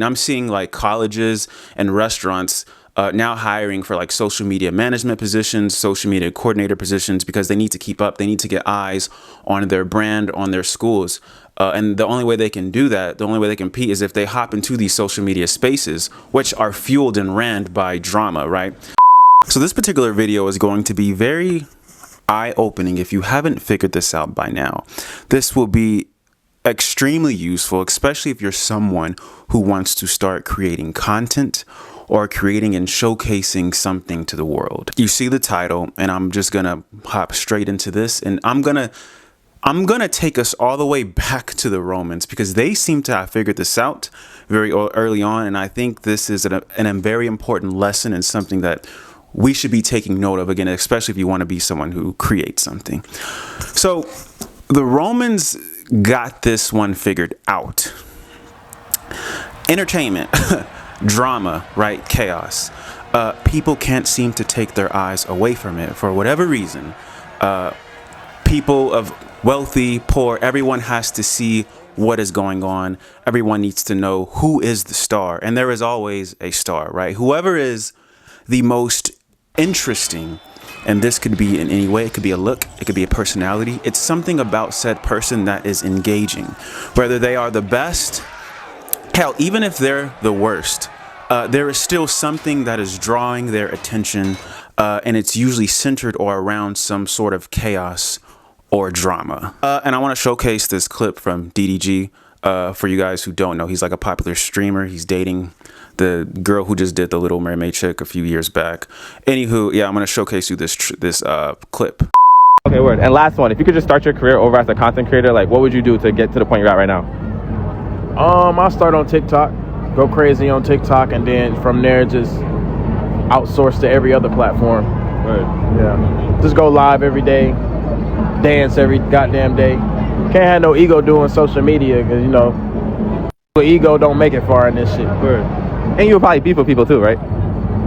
And I'm seeing like colleges and restaurants now hiring for like social media management positions, social media coordinator positions, because they need to keep up. They need to get eyes on their brand, on their schools. And the only way they can do that, the only way they compete is if they hop into these social media spaces, which are fueled and ran by drama, right? So this particular video is going to be very eye-opening if you haven't figured this out by now. This will be extremely useful, especially if you're someone who wants to start creating content or creating and showcasing something to the world. You see the title, and I'm just gonna hop straight into this, and I'm gonna take us all the way back to the Romans, because they seem to have figured this out very early on, and I think this is a very important lesson and something that we should be taking note of, again, especially if you want to be someone who creates something. So the Romans got this one figured out. Entertainment, drama, right? Chaos. People can't seem to take their eyes away from it for whatever reason. People of wealthy, poor, everyone has to see what is going on. Everyone needs to know who is the star, and there is always a star, right? Whoever is the most interesting, and this could be in any way. It could be a look, it could be a personality. It's something about said person that is engaging, whether they are the best, hell, even if they're the worst. There is still something that is drawing their attention, and it's usually centered or around some sort of chaos or drama. And I want to showcase this clip from DDG. For you guys who don't know, he's like a popular streamer. He's dating the girl who just did the Little Mermaid chick a few years back. Anywho, yeah, I'm going to showcase you this clip. Okay, word. And last one, if you could just start your career over as a content creator, like what would you do to get to the point you're at right now? I'll start on TikTok, go crazy on TikTok, and then from there just outsource to every other platform. Word. Yeah, just go live every day, dance every goddamn day. Can't have no ego doing social media, because, you know, ego don't make it far in this shit. Word. And you'll probably beef with people too, right?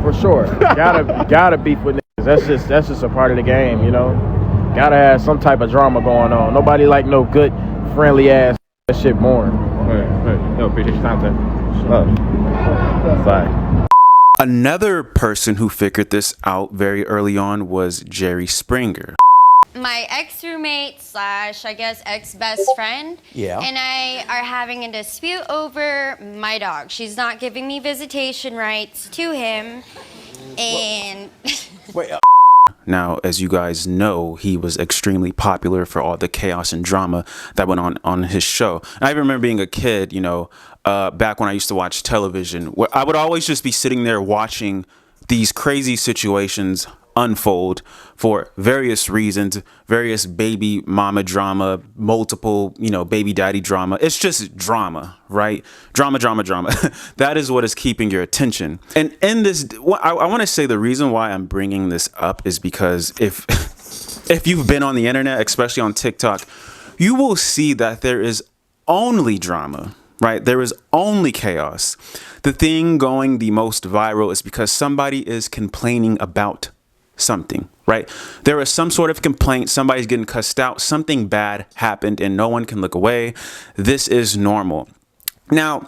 For sure. Gotta beef with niggas. That's just a part of the game, you know. Gotta have some type of drama going on. Nobody like no good, friendly ass that shit boring. Right. No, appreciate your time, sir. Bye. Another person who figured this out very early on was Jerry Springer. My ex-roommate / I guess ex-best friend and I are having a dispute over my dog. She's not giving me visitation rights to him, and Now, as you guys know, he was extremely popular for all the chaos and drama that went on his show. And I remember being a kid, you know, back when I used to watch television, where I would always just be sitting there watching these crazy situations unfold for various reasons, various baby mama drama, multiple, you know, baby daddy drama. It's just drama, right? Drama. That is what is keeping your attention. And in this, I want to say the reason why I'm bringing this up is because if you've been on the internet, especially on TikTok, you will see that there is only drama, right? There is only chaos. The thing going the most viral is because somebody is complaining about something, right? There is some sort of complaint, somebody's getting cussed out, something bad happened, and no one can look away. This is normal. Now,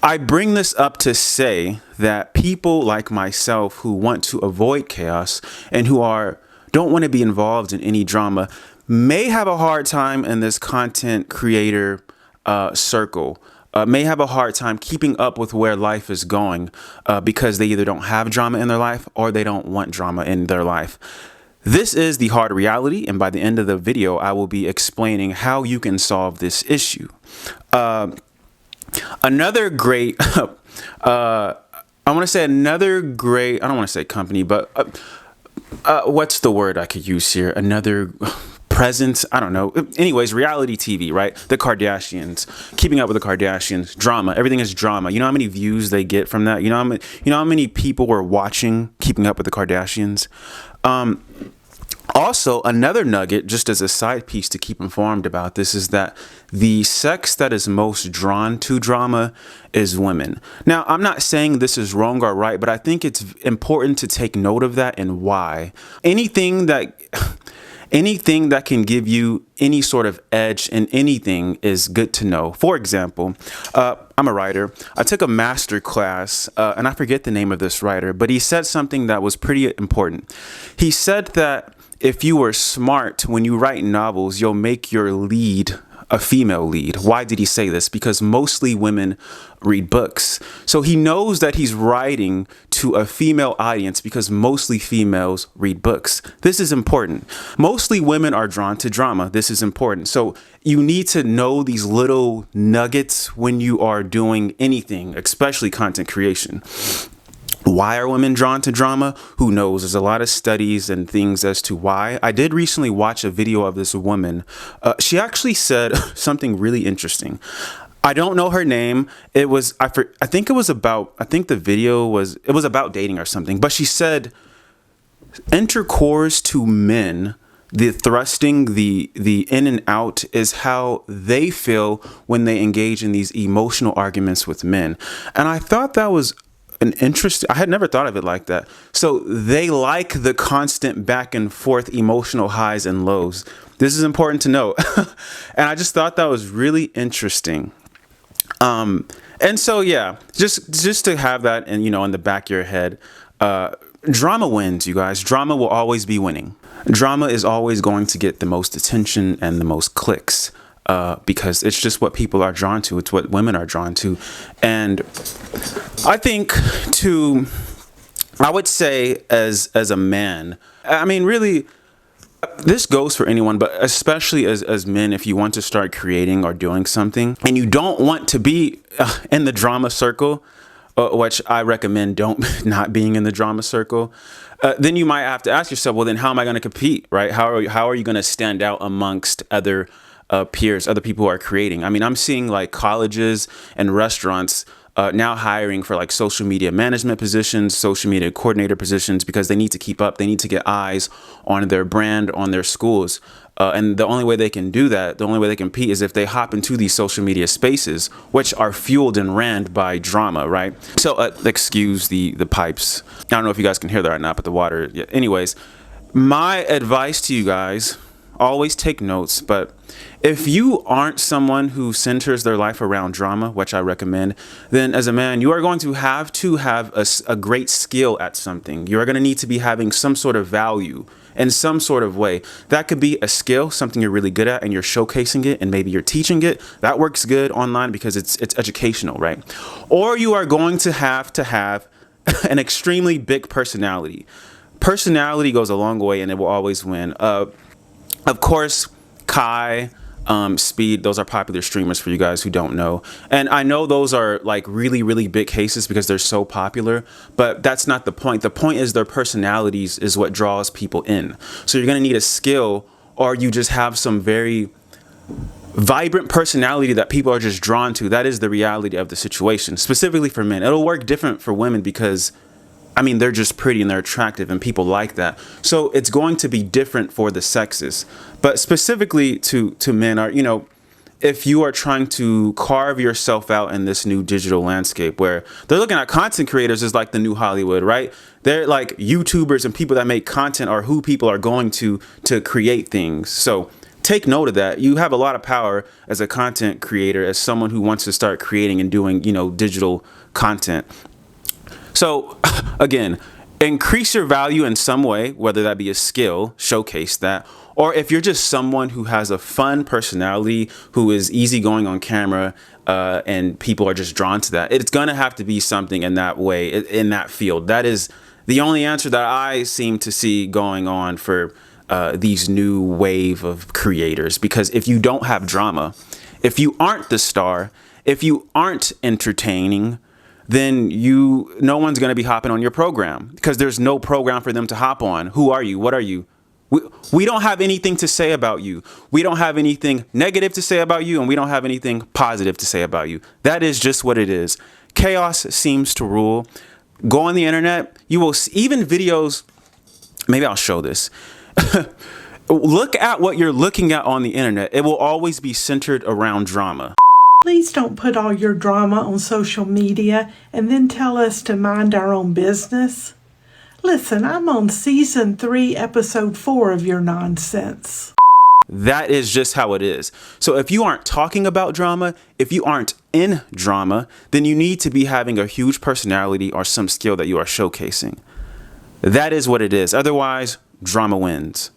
I bring this up to say that people like myself who want to avoid chaos and who don't want to be involved in any drama may have a hard time in this content creator circle. May have a hard time keeping up with where life is going because they either don't have drama in their life or they don't want drama in their life. This is the hard reality, and by the end of the video, I will be explaining how you can solve this issue. Another great, I don't want to say company, but what's the word I could use here? Another presence, I don't know. Anyways, reality TV, right? The Kardashians, keeping up with the Kardashians, drama. Everything is drama. You know how many views they get from that? You know how many people were watching Keeping Up with the Kardashians? Also, another nugget, just as a side piece to keep informed about this, is that the sex that is most drawn to drama is women. Now, I'm not saying this is wrong or right, but I think it's important to take note of that and why. Anything anything that can give you any sort of edge in anything is good to know. For example, I'm a writer. I took a master class, and I forget the name of this writer, but he said something that was pretty important. He said that if you were smart when you write novels, you'll make your lead a female lead. Why did he say this? Because mostly women read books. So he knows that he's writing to a female audience because mostly females read books. This is important. Mostly women are drawn to drama. This is important. So you need to know these little nuggets when you are doing anything, especially content creation. Why are women drawn to drama? Who knows? There's a lot of studies and things as to why. I did recently watch a video of this woman. She actually said something really interesting. I don't know her name. It was, I think it was about, I think the video was, it was about dating or something. But she said, intercourse to men, the thrusting, the in and out is how they feel when they engage in these emotional arguments with men. And I thought that was an interesting, I had never thought of it like that. So they like the constant back and forth emotional highs and lows. This is important to note. And I just thought that was really interesting. And so, yeah, just to have that in, in the back of your head, drama wins, you guys. Drama will always be winning. Drama is always going to get the most attention and the most clicks. Because it's just what people are drawn to. It's what women are drawn to. And I think I would say as a man, I mean, really, this goes for anyone, but especially as men, if you want to start creating or doing something and you don't want to be in the drama circle, which I recommend not being in the drama circle, then you might have to ask yourself, well, then how am I going to compete, right? How are you going to stand out amongst other peers, other people who are creating? I mean, I'm seeing like colleges and restaurants now hiring for like social media management positions, social media coordinator positions, because they need to keep up. They need to get eyes on their brand, on their schools. And the only way they can do that, the only way they compete is if they hop into these social media spaces, which are fueled and ran by drama, right? So excuse the pipes. I don't know if you guys can hear that or not, but the water. Yeah. Anyways, my advice to you guys, always take notes, but if you aren't someone who centers their life around drama, which I recommend, then as a man, you are going to have a great skill at something. You are going to need to be having some sort of value in some sort of way. That could be a skill, something you're really good at, and you're showcasing it, and maybe you're teaching it. That works good online because it's educational, right? Or you are going to have an extremely big personality. Personality goes a long way, and it will always win. Of course, Kai, Speed, those are popular streamers for you guys who don't know. And I know those are like really, really big cases because they're so popular, but that's not the point. The point is their personalities is what draws people in. So you're going to need a skill, or you just have some very vibrant personality that people are just drawn to. That is the reality of the situation, specifically for men. It'll work different for women because I mean, they're just pretty and they're attractive and people like that. So it's going to be different for the sexes. But specifically to men, if you are trying to carve yourself out in this new digital landscape where they're looking at content creators as like the new Hollywood, right? They're like YouTubers and people that make content are who people are going to create things. So take note of that. You have a lot of power as a content creator, as someone who wants to start creating and doing, digital content. So again, increase your value in some way, whether that be a skill, showcase that, or if you're just someone who has a fun personality, who is easygoing on camera, and people are just drawn to that, it's going to have to be something in that way, in that field. That is the only answer that I seem to see going on for these new wave of creators. Because if you don't have drama, if you aren't the star, if you aren't entertaining, then no one's going to be hopping on your program because there's no program for them to hop on. Who are you? What are you? We don't have anything to say about you. We don't have anything negative to say about you, and we don't have anything positive to say about you. That is just what it is. Chaos seems to rule. Go on the internet. You will see, even videos. Maybe I'll show this. Look at what you're looking at on the internet. It will always be centered around drama. Please don't put all your drama on social media and then tell us to mind our own business. Listen, I'm on season 3, episode 4 of your nonsense. That is just how it is. So if you aren't talking about drama, if you aren't in drama, then you need to be having a huge personality or some skill that you are showcasing. That is what it is. Otherwise, drama wins.